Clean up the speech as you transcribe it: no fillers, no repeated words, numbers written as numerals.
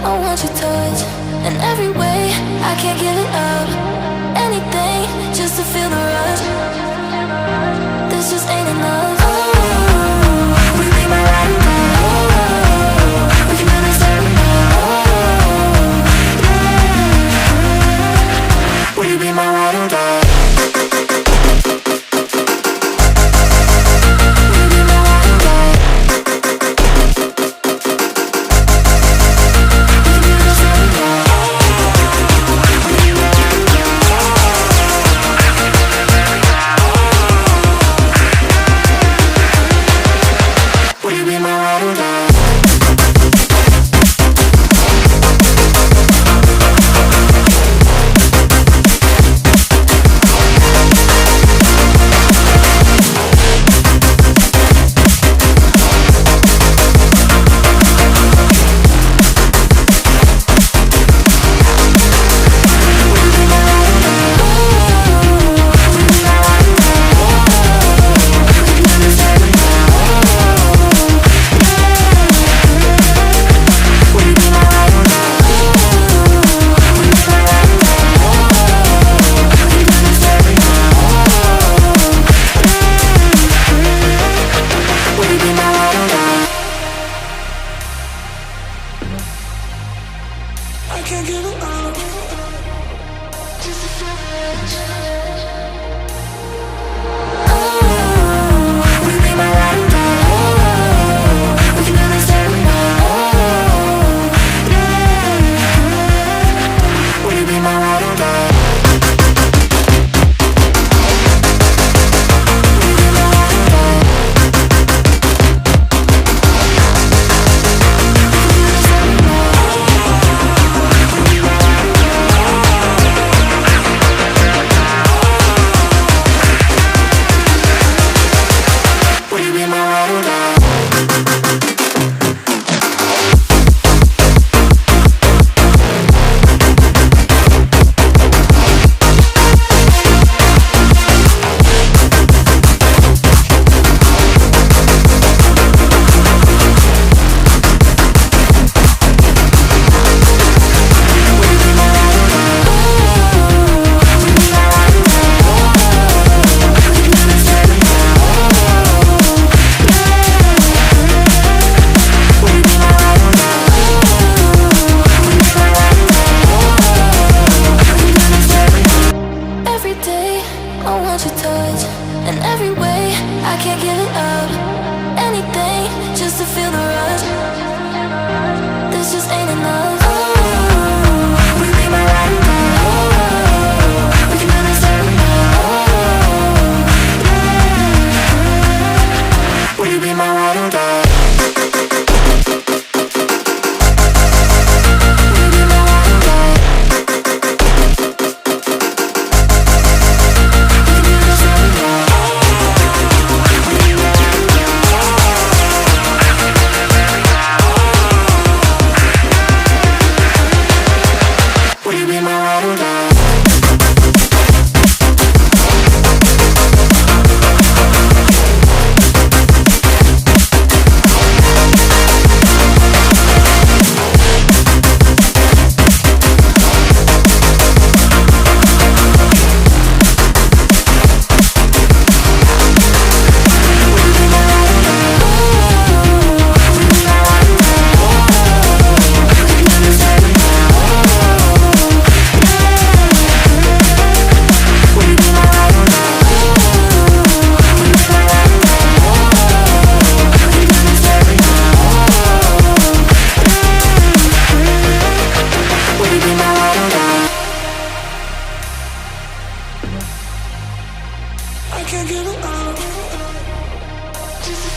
I want your touch in every way. I can't give it up. Anything just to feel the rush. This just ain't enough. Oh, will you be my ride or die? Oh, we can do this every night. Oh, yeah. Will you be my ride or die? In every way, I can't give it up. Anything just to feel the rush. This just ain't enough. Oh, will you be my ride or die? Oh, we can do this every night. Oh, yeah. Will you be my ride or die? I can't give it up. Just a